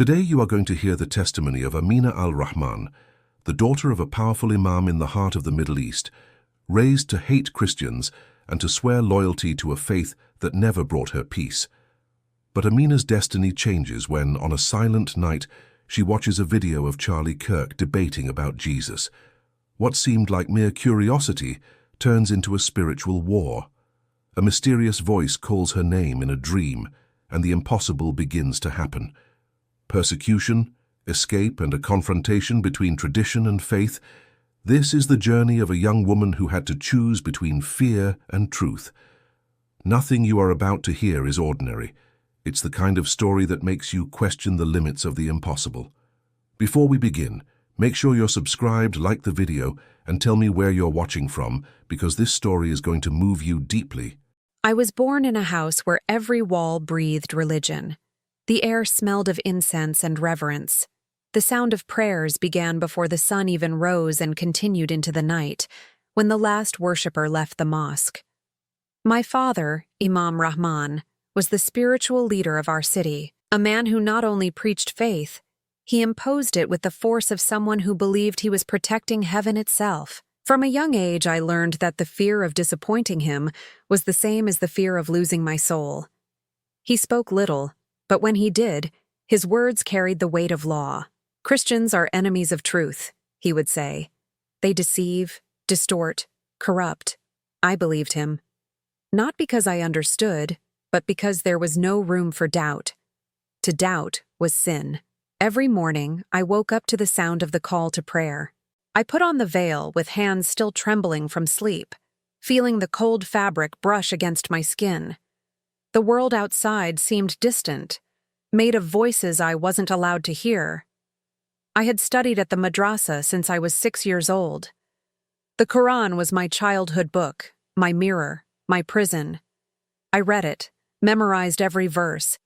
Today you are going to hear the testimony of Amina Al-Rahman, the daughter of a powerful Imam in the heart of the Middle East, raised to hate Christians and to swear loyalty to a faith that never brought her peace. But Amina's destiny changes when, on a silent night, she watches a video of Charlie Kirk debating about Jesus. What seemed like mere curiosity turns into a spiritual war. A mysterious voice calls her name in a dream, and the impossible begins to happen. Persecution, escape, and a confrontation between tradition and faith. This is the journey of a young woman who had to choose between fear and truth. Nothing you are about to hear is ordinary. It's the kind of story that makes you question the limits of the impossible. Before we begin, make sure you're subscribed, like the video, and tell me where you're watching from, because this story is going to move you deeply. I was born in a house where every wall breathed religion. The air smelled of incense and reverence. The sound of prayers began before the sun even rose and continued into the night, when the last worshipper left the mosque. My father, Imam Rahman, was the spiritual leader of our city, a man who not only preached faith, he imposed it with the force of someone who believed he was protecting heaven itself. From a young age, I learned that the fear of disappointing him was the same as the fear of losing my soul. He spoke little, but when he did, his words carried the weight of law. Christians are enemies of truth, he would say. They deceive, distort, corrupt. I believed him. Not because I understood, but because there was no room for doubt. To doubt was sin. Every morning, I woke up to the sound of the call to prayer. I put on the veil with hands still trembling from sleep, feeling the cold fabric brush against my skin. The world outside seemed distant, made of voices I wasn't allowed to hear. I had studied at the madrasa since I was 6 years old. The Quran was my childhood book, my mirror, my prison. I read it, memorized every verse,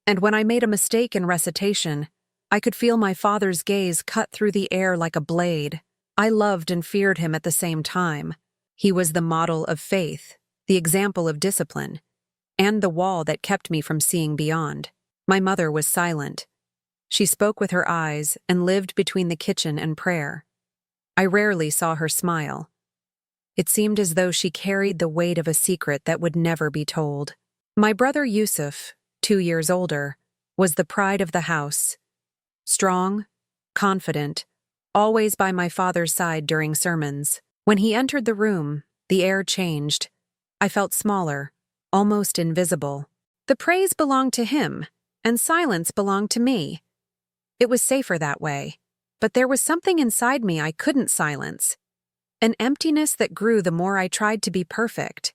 and when I made a mistake in recitation, I could feel my father's gaze cut through the air like a blade. I loved and feared him at the same time. He was the model of faith, the example of discipline, and the wall that kept me from seeing beyond. My mother was silent. She spoke with her eyes and lived between the kitchen and prayer. I rarely saw her smile. It seemed as though she carried the weight of a secret that would never be told. My brother Yusuf, 2 years older, was the pride of the house. Strong, confident, always by my father's side during sermons. When he entered the room, the air changed. I felt smaller, almost invisible. The praise belonged to him, and silence belonged to me. It was safer that way, but there was something inside me I couldn't silence. An emptiness that grew the more I tried to be perfect.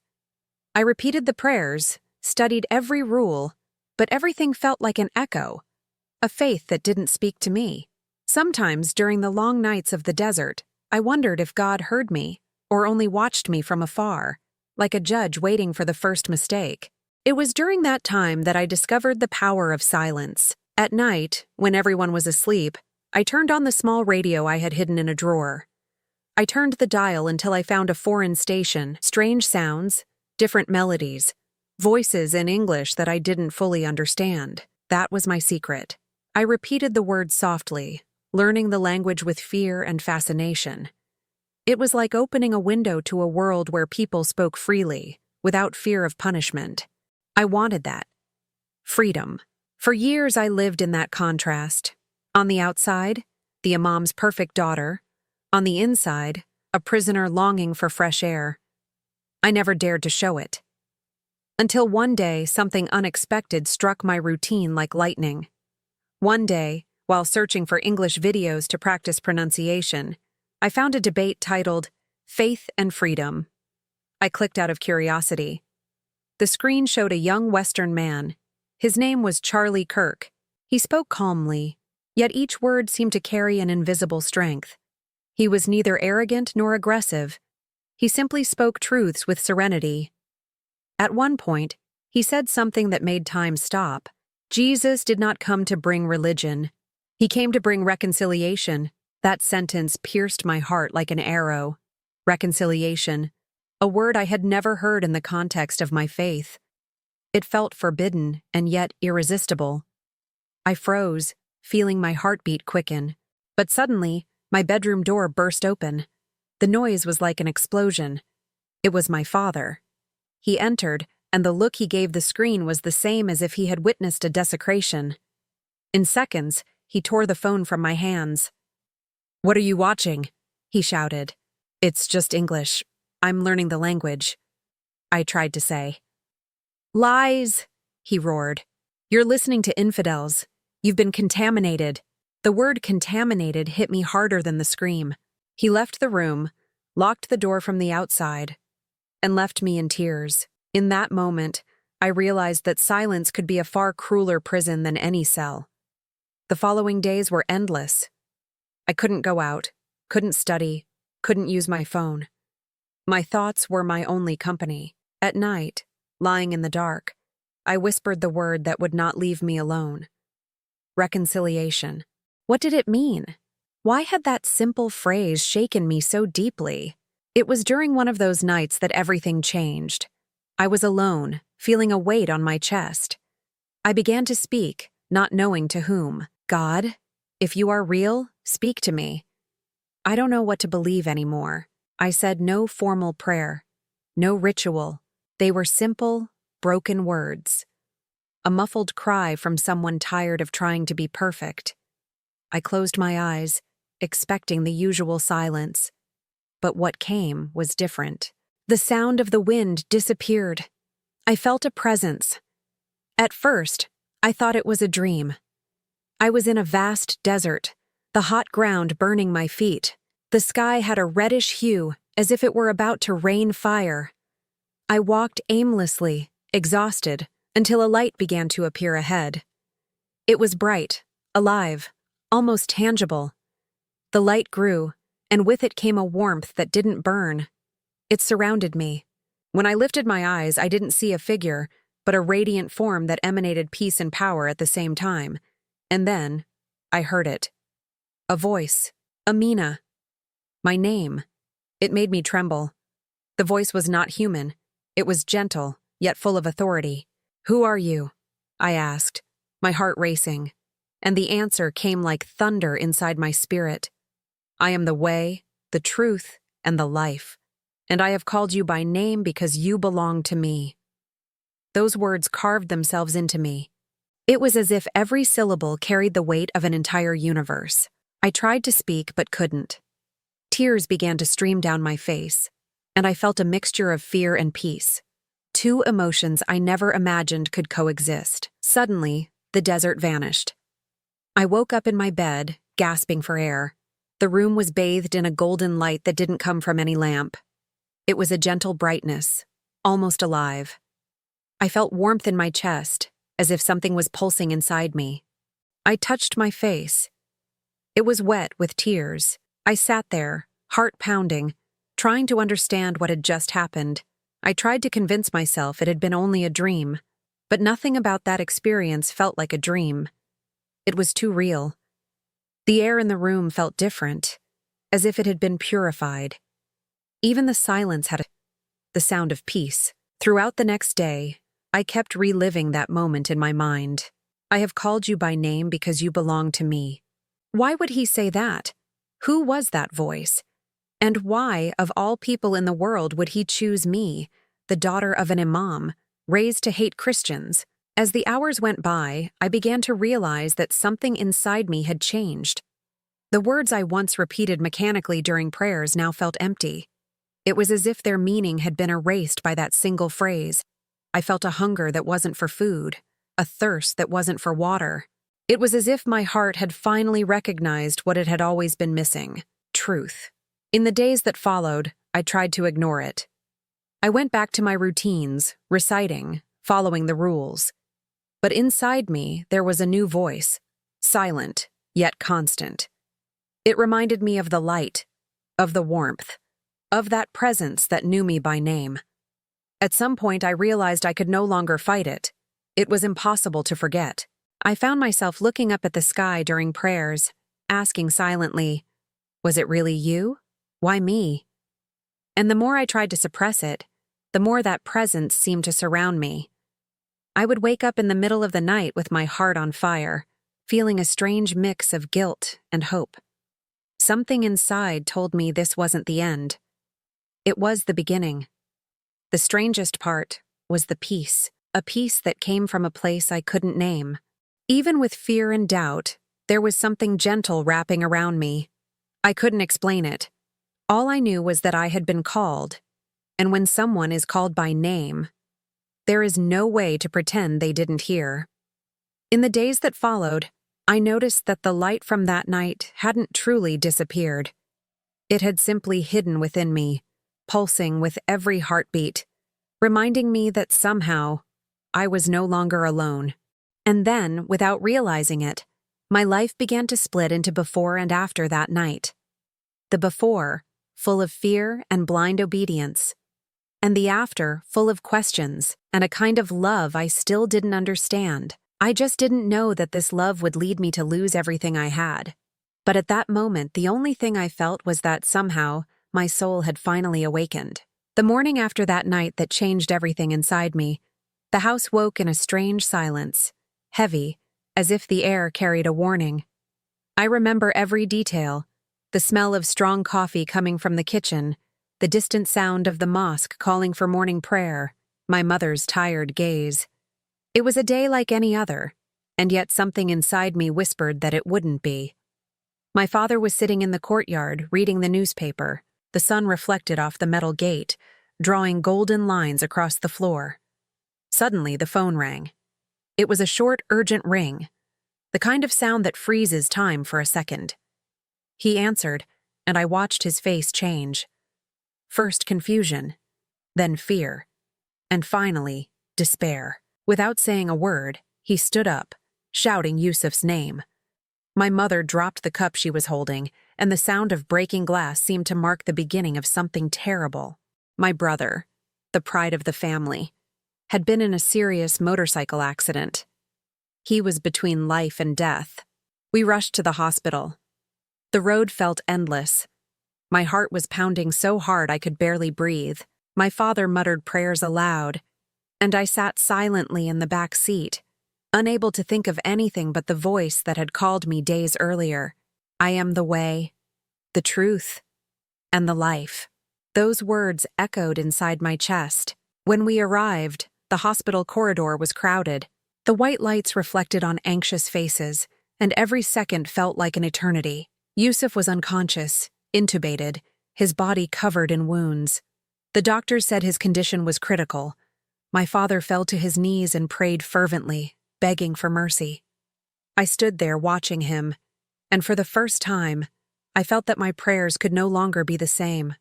I repeated the prayers, studied every rule, but everything felt like an echo, a faith that didn't speak to me. Sometimes during the long nights of the desert, I wondered if God heard me, or only watched me from afar, like a judge waiting for the first mistake. It was during that time that I discovered the power of silence. At night, when everyone was asleep, I turned on the small radio I had hidden in a drawer. I turned the dial until I found a foreign station, strange sounds, different melodies, voices in English that I didn't fully understand. That was my secret. I repeated the words softly, learning the language with fear and fascination. It was like opening a window to a world where people spoke freely, without fear of punishment. I wanted that. Freedom. For years I lived in that contrast. On the outside, the Imam's perfect daughter. On the inside, a prisoner longing for fresh air. I never dared to show it. Until one day, something unexpected struck my routine like lightning. One day, while searching for English videos to practice pronunciation, I found a debate titled, "Faith and Freedom." I clicked out of curiosity. The screen showed a young Western man. His name was Charlie Kirk. He spoke calmly, yet each word seemed to carry an invisible strength. He was neither arrogant nor aggressive. He simply spoke truths with serenity. At one point, he said something that made time stop. Jesus did not come to bring religion. He came to bring reconciliation. That sentence pierced my heart like an arrow. Reconciliation, a word I had never heard in the context of my faith. It felt forbidden and yet irresistible. I froze, feeling my heartbeat quicken. But suddenly, my bedroom door burst open. The noise was like an explosion. It was my father. He entered, and the look he gave the screen was the same as if he had witnessed a desecration. In seconds, he tore the phone from my hands. "What are you watching?" he shouted. "It's just English. I'm learning the language," I tried to say. "Lies!" he roared. "You're listening to infidels. You've been contaminated." The word contaminated hit me harder than the scream. He left the room, locked the door from the outside, and left me in tears. In that moment, I realized that silence could be a far crueler prison than any cell. The following days were endless. I couldn't go out, couldn't study, couldn't use my phone. My thoughts were my only company. At night, lying in the dark, I whispered the word that would not leave me alone. Reconciliation. What did it mean? Why had that simple phrase shaken me so deeply? It was during one of those nights that everything changed. I was alone, feeling a weight on my chest. I began to speak, not knowing to whom. "God, if you are real, speak to me. I don't know what to believe anymore." I said no formal prayer, no ritual. They were simple, broken words. A muffled cry from someone tired of trying to be perfect. I closed my eyes, expecting the usual silence. But what came was different. The sound of the wind disappeared. I felt a presence. At first, I thought it was a dream. I was in a vast desert, the hot ground burning my feet. The sky had a reddish hue, as if it were about to rain fire. I walked aimlessly, exhausted, until a light began to appear ahead. It was bright, alive, almost tangible. The light grew, and with it came a warmth that didn't burn. It surrounded me. When I lifted my eyes, I didn't see a figure, but a radiant form that emanated peace and power at the same time. And then, I heard it. A voice. Amina. My name. It made me tremble. The voice was not human. It was gentle, yet full of authority. "Who are you?" I asked, my heart racing. And the answer came like thunder inside my spirit. "I am the way, the truth, and the life. And I have called you by name because you belong to me." Those words carved themselves into me. It was as if every syllable carried the weight of an entire universe. I tried to speak but couldn't. Tears began to stream down my face, and I felt a mixture of fear and peace. Two emotions I never imagined could coexist. Suddenly, the desert vanished. I woke up in my bed, gasping for air. The room was bathed in a golden light that didn't come from any lamp. It was a gentle brightness, almost alive. I felt warmth in my chest, as if something was pulsing inside me. I touched my face. It was wet with tears. I sat there, heart pounding, trying to understand what had just happened. I tried to convince myself it had been only a dream, but nothing about that experience felt like a dream. It was too real. The air in the room felt different, as if it had been purified. Even the silence had the sound of peace. Throughout the next day, I kept reliving that moment in my mind. "I have called you by name because you belong to me." Why would he say that? Who was that voice? And why, of all people in the world, would he choose me, the daughter of an imam, raised to hate Christians? As the hours went by, I began to realize that something inside me had changed. The words I once repeated mechanically during prayers now felt empty. It was as if their meaning had been erased by that single phrase. I felt a hunger that wasn't for food, a thirst that wasn't for water. It was as if my heart had finally recognized what it had always been missing: truth. In the days that followed, I tried to ignore it. I went back to my routines, reciting, following the rules. But inside me, there was a new voice, silent, yet constant. It reminded me of the light, of the warmth, of that presence that knew me by name. At some point, I realized I could no longer fight it. It was impossible to forget. I found myself looking up at the sky during prayers, asking silently, "Was it really you? Why me?" And the more I tried to suppress it, the more that presence seemed to surround me. I would wake up in the middle of the night with my heart on fire, feeling a strange mix of guilt and hope. Something inside told me this wasn't the end. It was the beginning. The strangest part was the peace, a peace that came from a place I couldn't name. Even with fear and doubt, there was something gentle wrapping around me. I couldn't explain it. All I knew was that I had been called, and when someone is called by name, there is no way to pretend they didn't hear. In the days that followed, I noticed that the light from that night hadn't truly disappeared. It had simply hidden within me, pulsing with every heartbeat, reminding me that somehow I was no longer alone. And then, without realizing it, my life began to split into before and after that night. The before, full of fear and blind obedience, and the after, full of questions and a kind of love I still didn't understand. I just didn't know that this love would lead me to lose everything I had. But at that moment, the only thing I felt was that somehow my soul had finally awakened. The morning after that night that changed everything inside me, the house woke in a strange silence, heavy, as if the air carried a warning. I remember every detail: the smell of strong coffee coming from the kitchen, the distant sound of the mosque calling for morning prayer, my mother's tired gaze. It was a day like any other, and yet something inside me whispered that it wouldn't be. My father was sitting in the courtyard, reading the newspaper, the sun reflected off the metal gate, drawing golden lines across the floor. Suddenly, the phone rang. It was a short, urgent ring, the kind of sound that freezes time for a second. He answered, and I watched his face change. First confusion, then fear, and finally, despair. Without saying a word, he stood up, shouting Yusuf's name. My mother dropped the cup she was holding, and the sound of breaking glass seemed to mark the beginning of something terrible. My brother, the pride of the family, had been in a serious motorcycle accident. He was between life and death. We rushed to the hospital. The road felt endless. My heart was pounding so hard I could barely breathe. My father muttered prayers aloud, and I sat silently in the back seat, unable to think of anything but the voice that had called me days earlier. I am the way, the truth, and the life. Those words echoed inside my chest. When we arrived, the hospital corridor was crowded. The white lights reflected on anxious faces, and every second felt like an eternity. Yusuf was unconscious, intubated, his body covered in wounds. The doctors said his condition was critical. My father fell to his knees and prayed fervently, begging for mercy. I stood there watching him, and for the first time, I felt that my prayers could no longer be the same.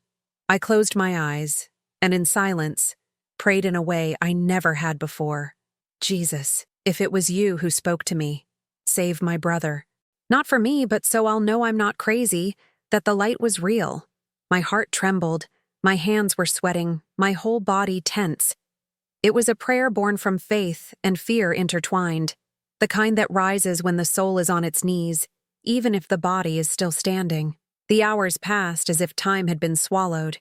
I closed my eyes, and in silence, prayed in a way I never had before. Jesus, if it was you who spoke to me, save my brother. Not for me, but so I'll know I'm not crazy, that the light was real. My heart trembled, my hands were sweating, my whole body tense. It was a prayer born from faith and fear intertwined, the kind that rises when the soul is on its knees, even if the body is still standing. The hours passed as if time had been swallowed.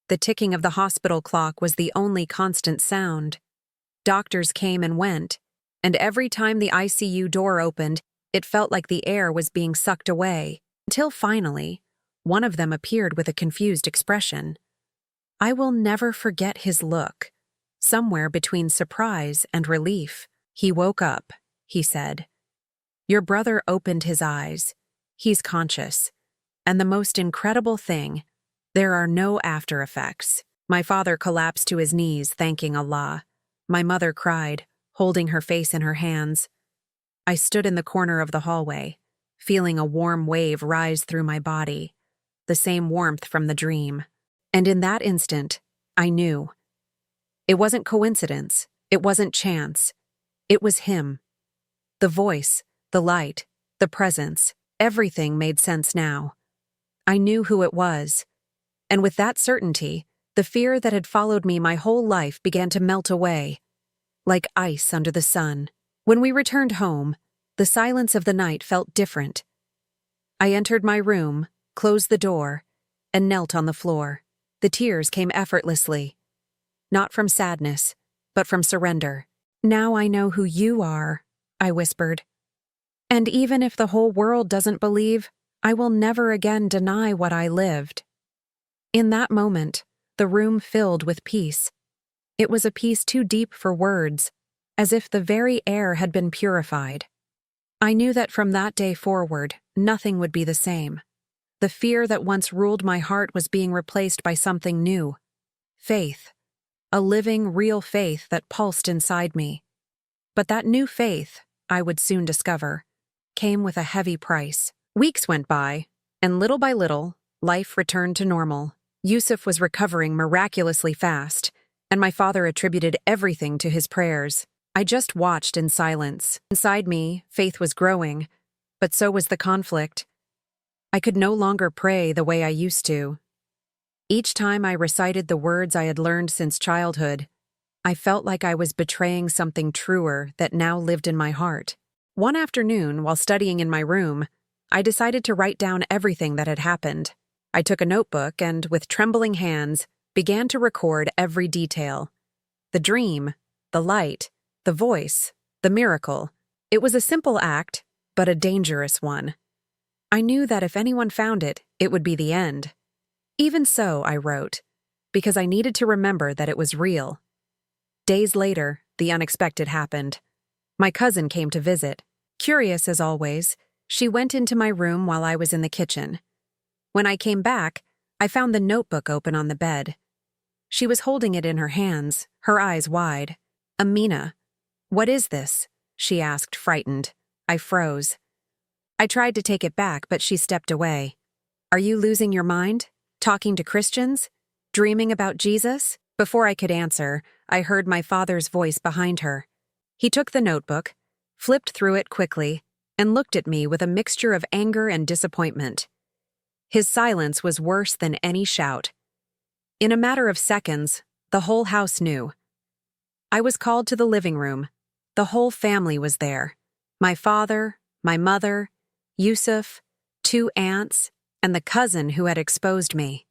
The ticking of the hospital clock was the only constant sound. Doctors came and went, and every time the ICU door opened, it felt like the air was being sucked away, until finally, one of them appeared with a confused expression. I will never forget his look. Somewhere between surprise and relief. He woke up, he said. Your brother opened his eyes. He's conscious. And the most incredible thing, there are no after effects. My father collapsed to his knees, thanking Allah. My mother cried, holding her face in her hands. I stood in the corner of the hallway, feeling a warm wave rise through my body, the same warmth from the dream. And in that instant, I knew. It wasn't coincidence. It wasn't chance. It was him. The voice, the light, the presence, everything made sense now. I knew who it was. And with that certainty, the fear that had followed me my whole life began to melt away, like ice under the sun. When we returned home, the silence of the night felt different. I entered my room, closed the door, and knelt on the floor. The tears came effortlessly. Not from sadness, but from surrender. Now I know who you are, I whispered. And even if the whole world doesn't believe, I will never again deny what I lived. In that moment, the room filled with peace. It was a peace too deep for words, as if the very air had been purified. I knew that from that day forward, nothing would be the same. The fear that once ruled my heart was being replaced by something new. Faith. A living, real faith that pulsed inside me. But that new faith, I would soon discover, came with a heavy price. Weeks went by, and little by little, life returned to normal. Yusuf was recovering miraculously fast, and my father attributed everything to his prayers. I just watched in silence. Inside me, faith was growing, but so was the conflict. I could no longer pray the way I used to. Each time I recited the words I had learned since childhood, I felt like I was betraying something truer that now lived in my heart. One afternoon, while studying in my room, I decided to write down everything that had happened. I took a notebook and, with trembling hands, began to record every detail. The dream, the light, the voice, the miracle. It was a simple act, but a dangerous one. I knew that if anyone found it, it would be the end. Even so, I wrote, because I needed to remember that it was real. Days later, the unexpected happened. My cousin came to visit. Curious as always, she went into my room while I was in the kitchen. When I came back, I found the notebook open on the bed. She was holding it in her hands, her eyes wide. "Amina, what is this?" she asked, frightened. I froze. I tried to take it back, but she stepped away. "Are you losing your mind? Talking to Christians? Dreaming about Jesus?" Before I could answer, I heard my father's voice behind her. He took the notebook, flipped through it quickly, and looked at me with a mixture of anger and disappointment. His silence was worse than any shout. In a matter of seconds, the whole house knew. I was called to the living room. The whole family was there. My father, my mother, Yusuf, 2 aunts, and the cousin who had exposed me.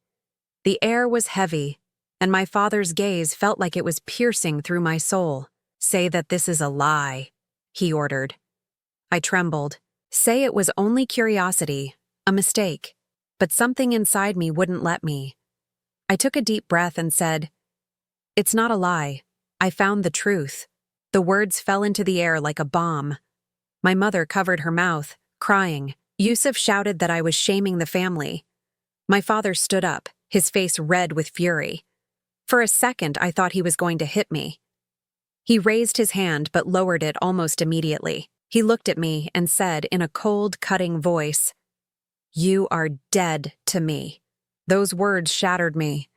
The air was heavy, and my father's gaze felt like it was piercing through my soul. "Say that this is a lie," he ordered. I trembled. Say it was only curiosity, a mistake. But something inside me wouldn't let me. I took a deep breath and said, "It's not a lie. I found the truth." The words fell into the air like a bomb. My mother covered her mouth, crying. Yusuf shouted that I was shaming the family. My father stood up, his face red with fury. For a second, I thought he was going to hit me. He raised his hand but lowered it almost immediately. He looked at me and said in a cold, cutting voice, "You are dead to me." Those words shattered me.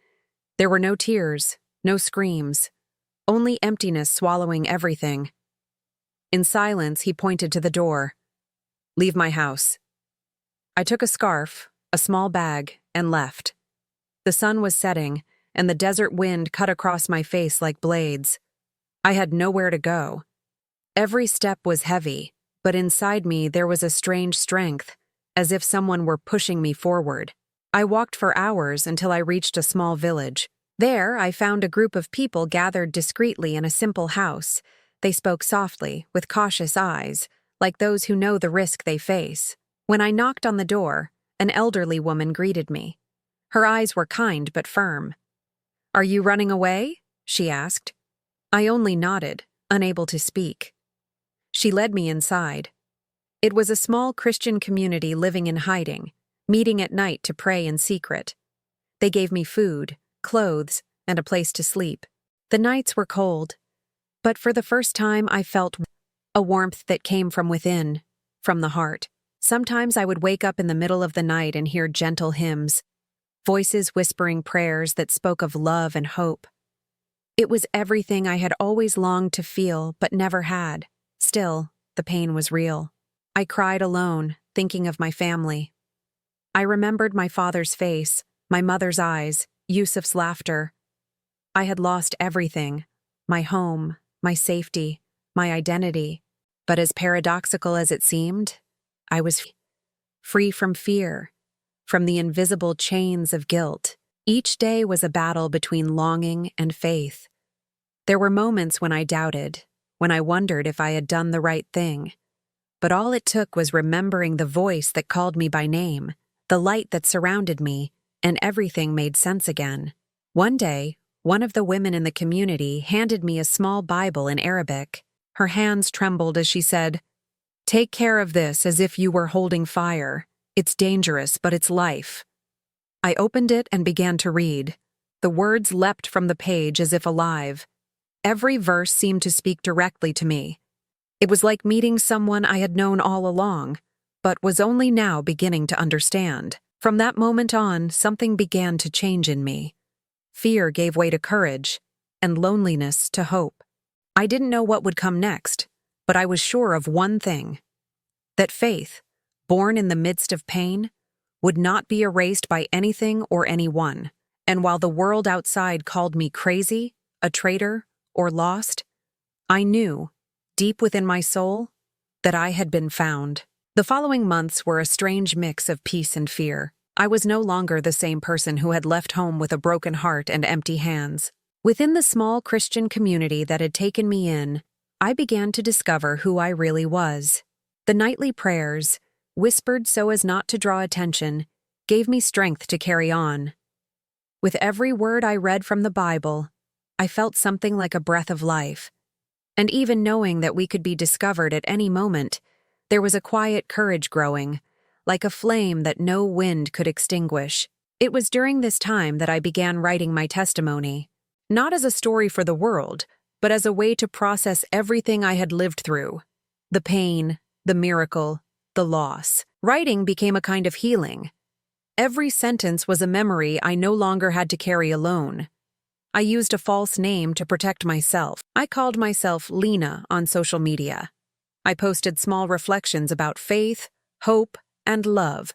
There were no tears, no screams, only emptiness swallowing everything. In silence, he pointed to the door. "Leave my house." I took a scarf, a small bag, and left. The sun was setting, and the desert wind cut across my face like blades. I had nowhere to go. Every step was heavy, but inside me there was a strange strength, as if someone were pushing me forward. I walked for hours until I reached a small village. There, I found a group of people gathered discreetly in a simple house. They spoke softly, with cautious eyes, like those who know the risk they face. When I knocked on the door, an elderly woman greeted me. Her eyes were kind but firm. "Are you running away?" she asked. I only nodded, unable to speak. She led me inside. It was a small Christian community living in hiding, meeting at night to pray in secret. They gave me food, clothes, and a place to sleep. The nights were cold, but for the first time I felt a warmth that came from within, from the heart. Sometimes I would wake up in the middle of the night and hear gentle hymns, voices whispering prayers that spoke of love and hope. It was everything I had always longed to feel but never had. Still, the pain was real. I cried alone, thinking of my family. I remembered my father's face, my mother's eyes, Yusuf's laughter. I had lost everything, my home, my safety, my identity. But as paradoxical as it seemed, I was free from fear, from the invisible chains of guilt. Each day was a battle between longing and faith. There were moments when I doubted, when I wondered if I had done the right thing. but all it took was remembering the voice that called me by name, the light that surrounded me, and everything made sense again. One day, one of the women in the community handed me a small Bible in Arabic. Her hands trembled as she said, "Take care of this as if you were holding fire. It's dangerous, but it's life." I opened it and began to read. The words leapt from the page as if alive. Every verse seemed to speak directly to me. It was like meeting someone I had known all along, but was only now beginning to understand. From that moment on, something began to change in me. Fear gave way to courage, and loneliness to hope. I didn't know what would come next, but I was sure of one thing: that faith, born in the midst of pain, would not be erased by anything or anyone. And while the world outside called me crazy, a traitor, or lost, I knew, deep within my soul, that I had been found. The following months were a strange mix of peace and fear. I was no longer the same person who had left home with a broken heart and empty hands. Within the small Christian community that had taken me in, I began to discover who I really was. The nightly prayers, whispered so as not to draw attention, gave me strength to carry on. With every word I read from the Bible, I felt something like a breath of life. And even knowing that we could be discovered at any moment, there was a quiet courage growing, like a flame that no wind could extinguish. It was during this time that I began writing my testimony, not as a story for the world, but as a way to process everything I had lived through: the pain, the miracle, the loss. Writing became a kind of healing. Every sentence was a memory I no longer had to carry alone. I used a false name to protect myself. I called myself Lena on social media. I posted small reflections about faith, hope, and love,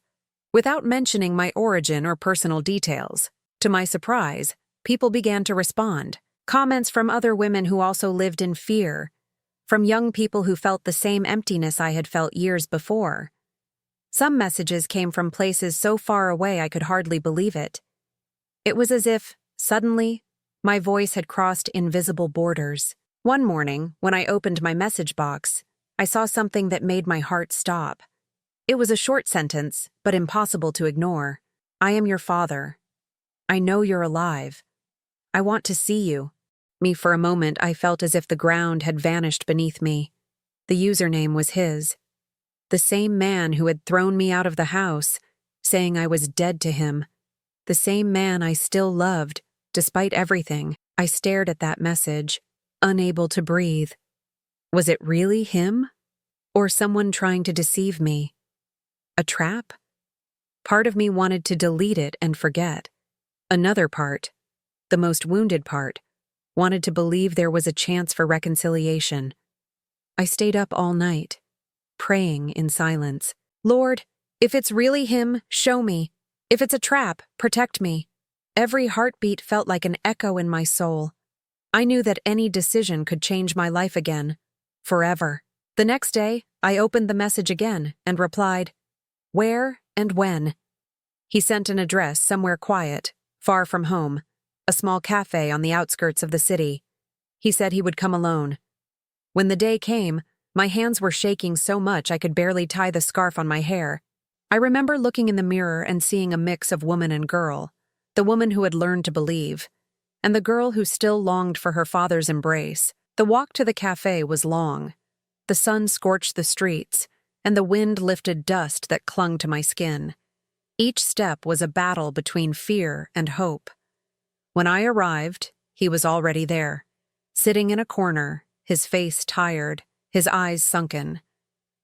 without mentioning my origin or personal details. To my surprise, people began to respond. Comments from other women who also lived in fear, from young people who felt the same emptiness I had felt years before. Some messages came from places so far away I could hardly believe it. It was as if, suddenly, my voice had crossed invisible borders. One morning, when I opened my message box, I saw something that made my heart stop. It was a short sentence, but impossible to ignore. "I am your father. I know you're alive. I want to see you." For a moment, I felt as if the ground had vanished beneath me. The username was his. The same man who had thrown me out of the house, saying I was dead to him. The same man I still loved, despite everything. I stared at that message, unable to breathe. Was it really him? Or someone trying to deceive me? A trap? Part of me wanted to delete it and forget. Another part, the most wounded part, wanted to believe there was a chance for reconciliation. I stayed up all night, praying in silence. "Lord, if it's really him, show me. If it's a trap, protect me." Every heartbeat felt like an echo in my soul. I knew that any decision could change my life again, forever. The next day, I opened the message again and replied, "Where and when?" He sent an address somewhere quiet, far from home, a small cafe on the outskirts of the city. He said he would come alone. When the day came, my hands were shaking so much I could barely tie the scarf on my hair. I remember looking in the mirror and seeing a mix of woman and girl, the woman who had learned to believe, and the girl who still longed for her father's embrace. The walk to the cafe was long. The sun scorched the streets, and the wind lifted dust that clung to my skin. Each step was a battle between fear and hope. When I arrived, he was already there, sitting in a corner, his face tired, his eyes sunken.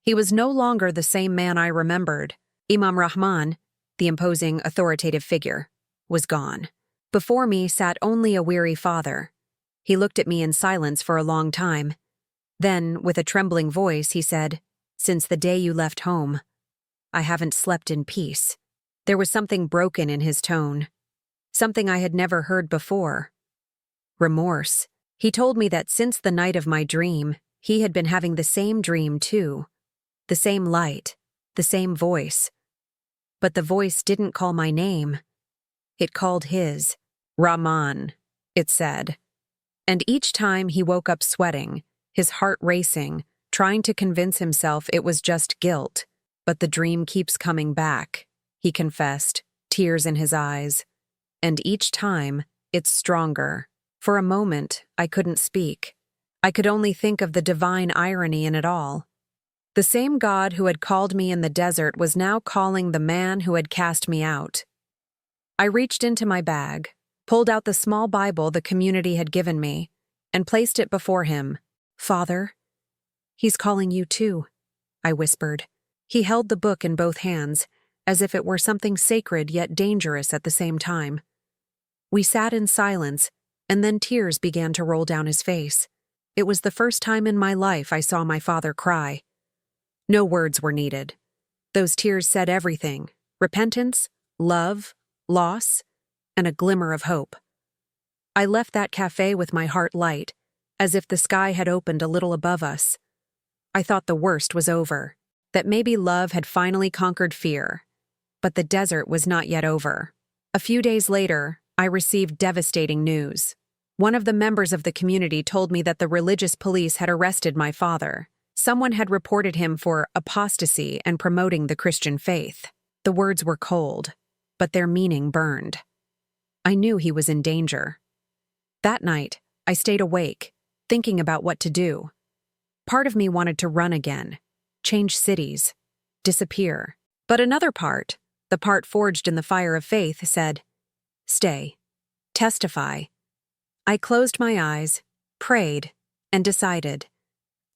He was no longer the same man I remembered. Imam Rahman, the imposing, authoritative figure, was gone. Before me sat only a weary father. He looked at me in silence for a long time. Then, with a trembling voice, he said, "Since the day you left home, I haven't slept in peace." There was something broken in his tone, something I had never heard before. Remorse. He told me that since the night of my dream, he had been having the same dream too. The same light, the same voice. But the voice didn't call my name. It called his. "Rahman," it said. And each time he woke up sweating, his heart racing, trying to convince himself it was just guilt. But the dream keeps coming back, he confessed, tears in his eyes. And each time, it's stronger. For a moment, I couldn't speak. I could only think of the divine irony in it all. The same God who had called me in the desert was now calling the man who had cast me out. I reached into my bag, pulled out the small Bible the community had given me, and placed it before him. "Father, he's calling you too," I whispered. He held the book in both hands, as if it were something sacred yet dangerous at the same time. We sat in silence, and then tears began to roll down his face. It was the first time in my life I saw my father cry. No words were needed. Those tears said everything: repentance, love, loss, and a glimmer of hope. I left that cafe with my heart light, as if the sky had opened a little above us. I thought the worst was over, that maybe love had finally conquered fear. But the desert was not yet over. A few days later, I received devastating news. One of the members of the community told me that the religious police had arrested my father. Someone had reported him for apostasy and promoting the Christian faith. The words were cold, but their meaning burned. I knew he was in danger. That night, I stayed awake, thinking about what to do. Part of me wanted to run again, change cities, disappear. But another part, the part forged in the fire of faith, said, "Stay. Testify." I closed my eyes, prayed, and decided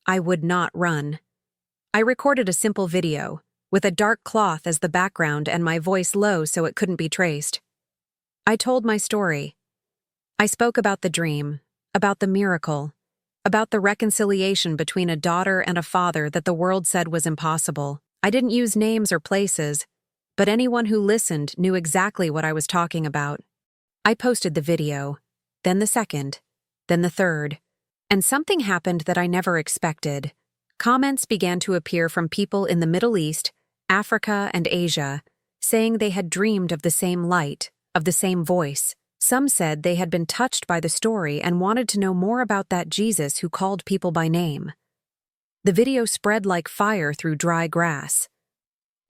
I would not run. I recorded a simple video, with a dark cloth as the background and my voice low so it couldn't be traced. I told my story. I spoke about the dream, about the miracle, about the reconciliation between a daughter and a father that the world said was impossible. I didn't use names or places, but anyone who listened knew exactly what I was talking about. I posted the video, then the second, then the third, and something happened that I never expected. Comments began to appear from people in the Middle East, Africa, and Asia, saying they had dreamed of the same light, of the same voice. Some said they had been touched by the story and wanted to know more about that Jesus who called people by name. The video spread like fire through dry grass.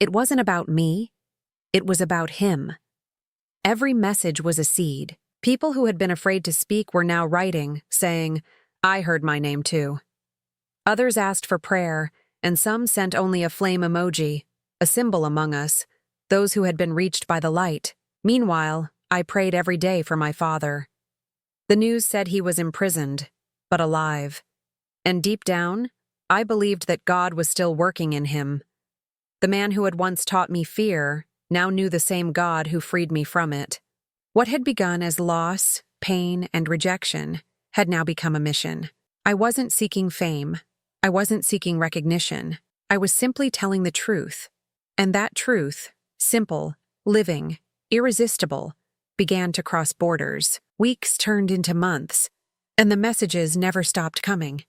It wasn't about me, it was about him. Every message was a seed. People who had been afraid to speak were now writing, saying, "I heard my name too." Others asked for prayer, and some sent only a flame emoji, a symbol among us, those who had been reached by the light. Meanwhile, I prayed every day for my father. The news said he was imprisoned, but alive. And deep down, I believed that God was still working in him. The man who had once taught me fear now knew the same God who freed me from it. What had begun as loss, pain, and rejection had now become a mission. I wasn't seeking fame. I wasn't seeking recognition. I was simply telling the truth. And that truth, simple, living, irresistible, began to cross borders. Weeks turned into months, and the messages never stopped coming.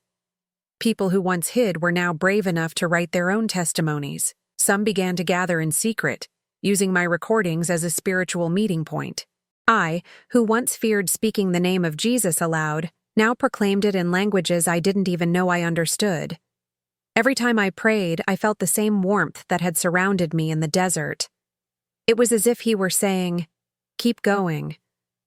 People who once hid were now brave enough to write their own testimonies. Some began to gather in secret, using my recordings as a spiritual meeting point. I, who once feared speaking the name of Jesus aloud, now proclaimed it in languages I didn't even know I understood. Every time I prayed, I felt the same warmth that had surrounded me in the desert. It was as if he were saying, "Keep going.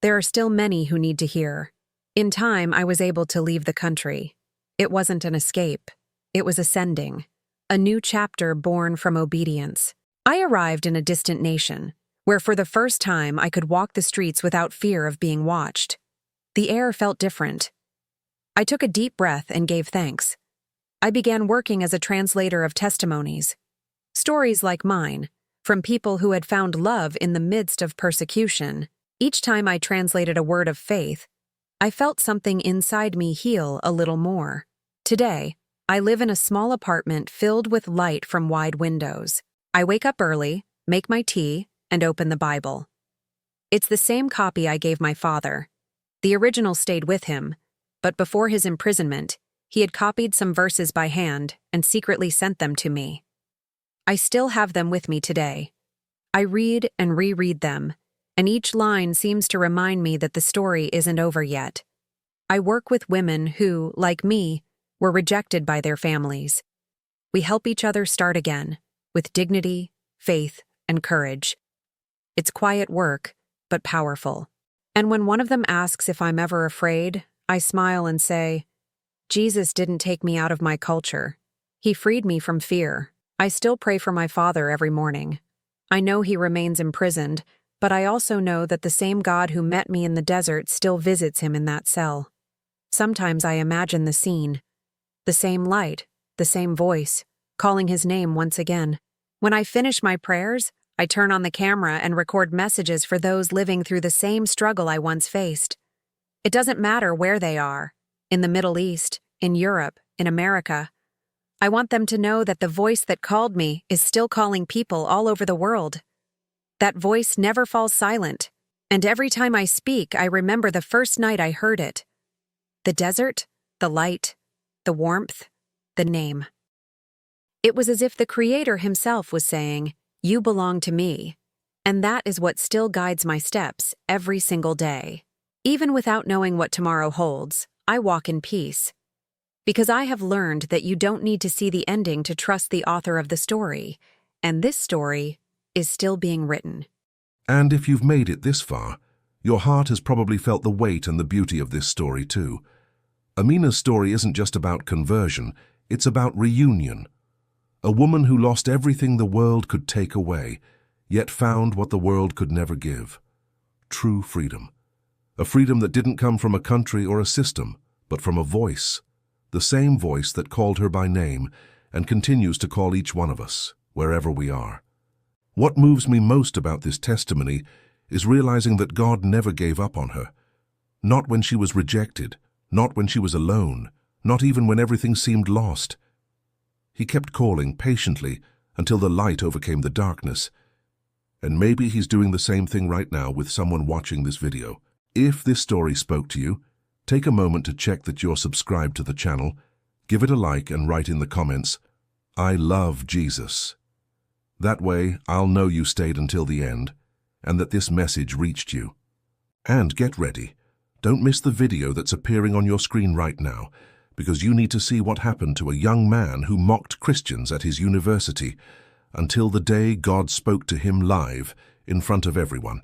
There are still many who need to hear." In time, I was able to leave the country. It wasn't an escape. It was ascending. A new chapter born from obedience. I arrived in a distant nation, where for the first time I could walk the streets without fear of being watched. The air felt different. I took a deep breath and gave thanks. I began working as a translator of testimonies. Stories like mine, from people who had found love in the midst of persecution. Each time I translated a word of faith, I felt something inside me heal a little more. Today, I live in a small apartment filled with light from wide windows. I wake up early, make my tea, and open the Bible. It's the same copy I gave my father. The original stayed with him, but before his imprisonment, he had copied some verses by hand and secretly sent them to me. I still have them with me today. I read and reread them, and each line seems to remind me that the story isn't over yet. I work with women who, like me, were rejected by their families. We help each other start again, with dignity, faith, and courage. It's quiet work, but powerful. And when one of them asks if I'm ever afraid, I smile and say, Jesus didn't take me out of my culture. He freed me from fear. I still pray for my father every morning. I know he remains imprisoned, but I also know that the same God who met me in the desert still visits him in that cell. Sometimes I imagine the scene. The same light, the same voice, calling his name once again. When I finish my prayers, I turn on the camera and record messages for those living through the same struggle I once faced. It doesn't matter where they are, in the Middle East, in Europe, in America. I want them to know that the voice that called me is still calling people all over the world. That voice never falls silent, and every time I speak, I remember the first night I heard it. The desert, the light, the warmth, the name. It was as if the Creator himself was saying, "You belong to me," and that is what still guides my steps every single day. Even without knowing what tomorrow holds, I walk in peace. Because I have learned that you don't need to see the ending to trust the author of the story, and this story is still being written. And if you've made it this far, your heart has probably felt the weight and the beauty of this story too. Amina's story isn't just about conversion, it's about reunion. A woman who lost everything the world could take away, yet found what the world could never give. True freedom. A freedom that didn't come from a country or a system, but from a voice. The same voice that called her by name and continues to call each one of us, wherever we are. What moves me most about this testimony is realizing that God never gave up on her. Not when she was rejected, not when she was alone, not even when everything seemed lost. He kept calling patiently until the light overcame the darkness. And maybe he's doing the same thing right now with someone watching this video. If this story spoke to you, take a moment to check that you're subscribed to the channel, give it a like and write in the comments, "I love Jesus." That way, I'll know you stayed until the end and that this message reached you. And get ready. Don't miss the video that's appearing on your screen right now, because you need to see what happened to a young man who mocked Christians at his university until the day God spoke to him live in front of everyone.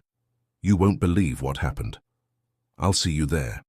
You won't believe what happened. I'll see you there.